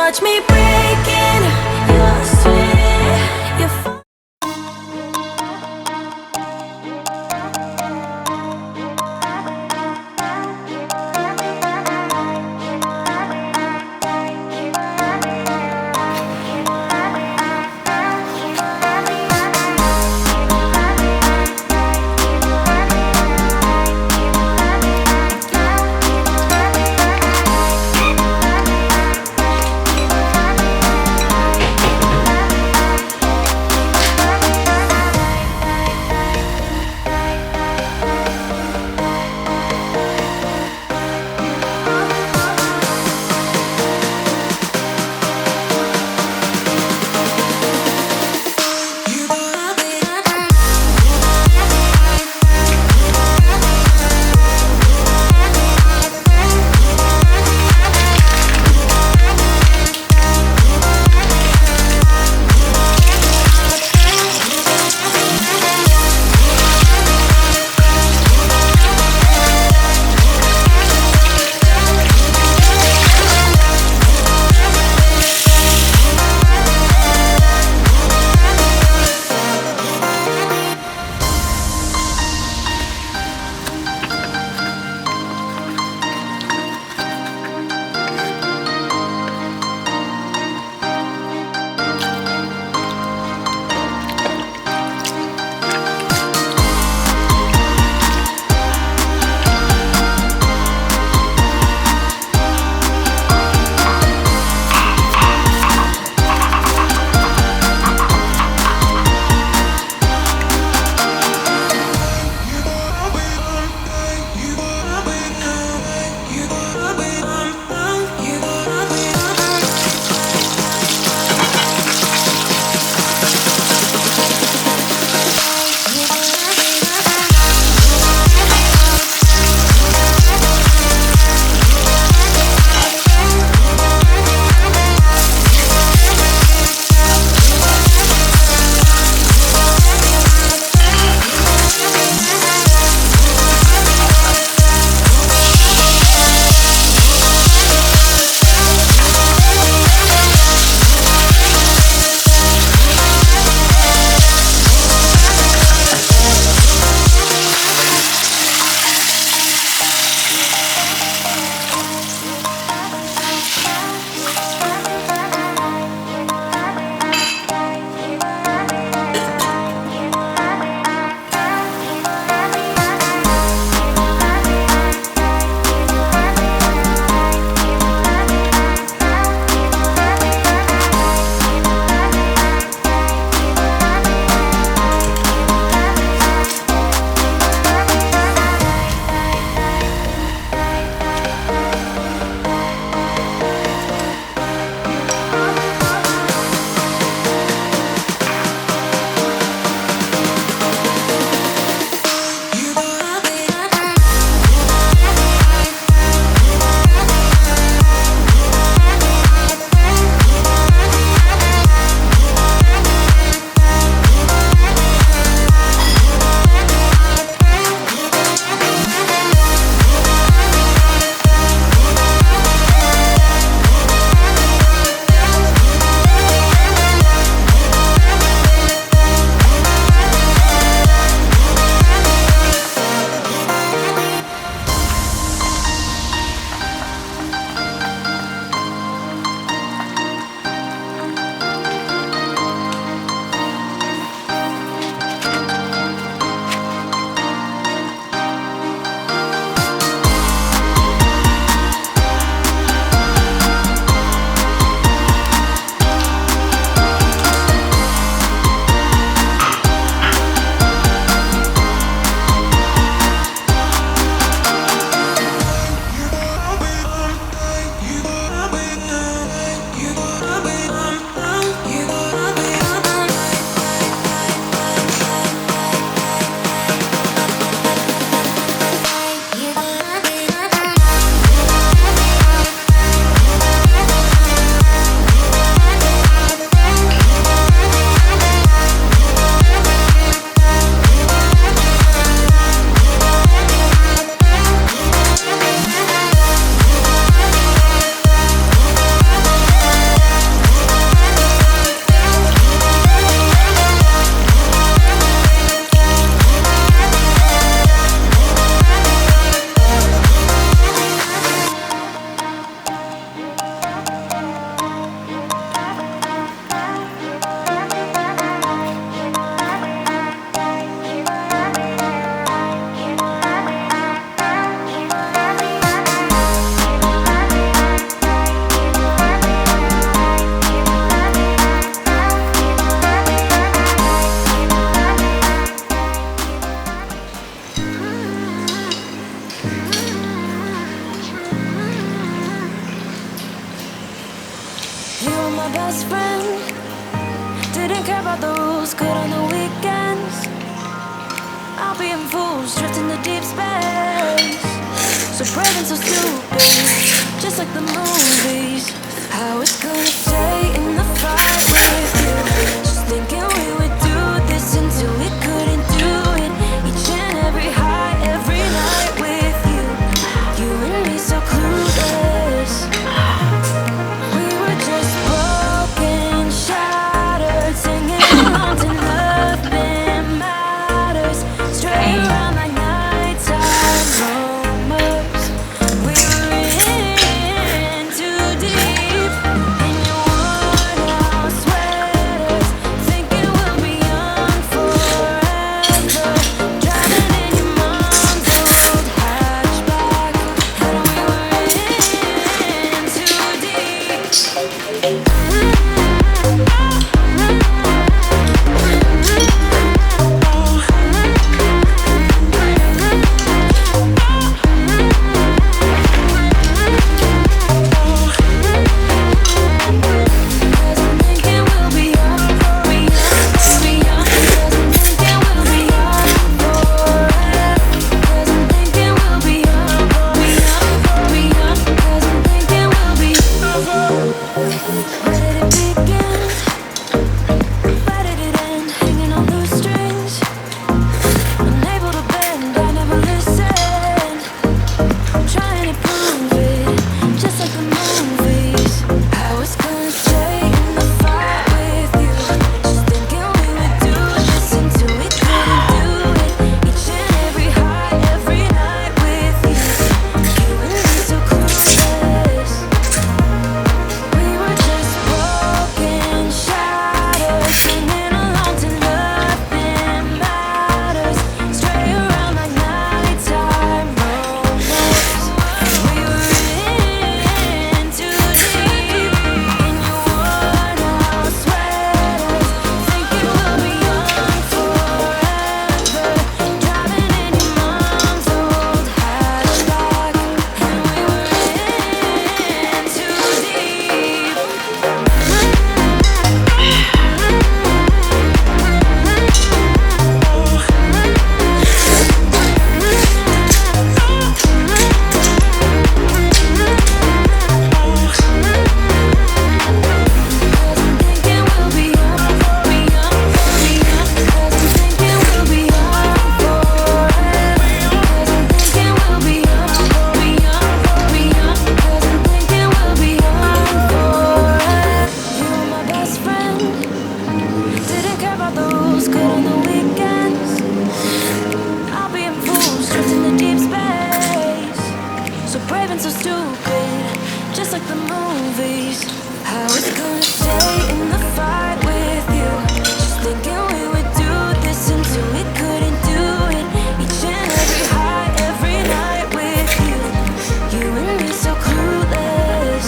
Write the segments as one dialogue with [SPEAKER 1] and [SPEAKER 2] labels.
[SPEAKER 1] watch me breaking your sweat. You're Didn't care about the rules, good on the weekends. I'll be in fools, drifting to deep space. So brave and so stupid, just like the movies. How it's gonna stay in the fight with you. Just thinking we would do this until we couldn't do it. Each and every high, every night with you. You and me so clueless. We were just broken, shattered, singing along to nothing matters. Straight around like nighttime rumors. We were in too deep in your worn-out sweaters, thinking we'll be young forever. Driving in your mom's old hatchback, and we were in too deep. So stupid, just like the movies. How it's gonna stay in the fight with you. Just thinking we would do this until we couldn't do it. Each and every high, every night with you. You and me so clueless.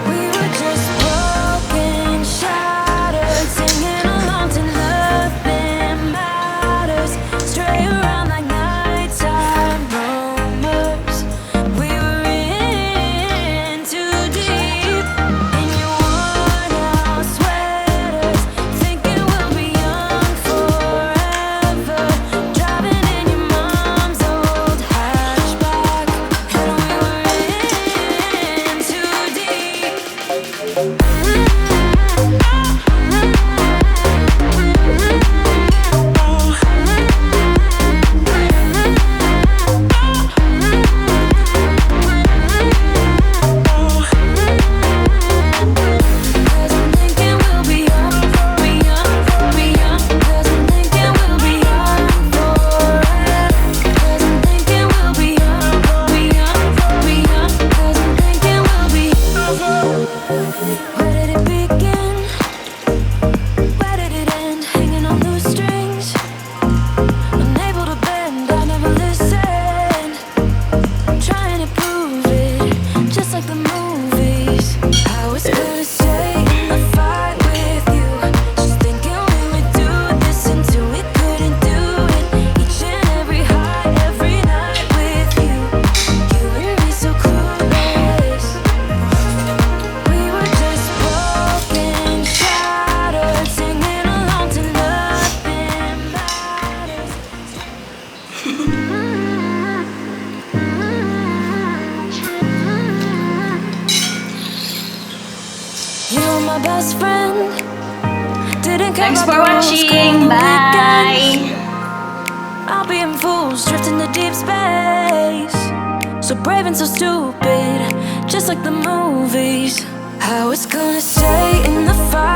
[SPEAKER 1] We were just broken, shattered, singing along to nothing matters. Straight around like nighttime rumors. We were in too deep in your worn-out sweaters, thinking we'll be young forever. Driving in your mom's old hatchback, and we were in too deep. Where did it begin? best friend. Didn't care
[SPEAKER 2] Thanks
[SPEAKER 1] about
[SPEAKER 2] for
[SPEAKER 1] the rules, good on
[SPEAKER 2] watching.
[SPEAKER 1] the weekends.
[SPEAKER 2] Bye.
[SPEAKER 1] I'll be in fools, drifting to deep space. So brave and so stupid, just like the movies. How it's gonna stay in the fire.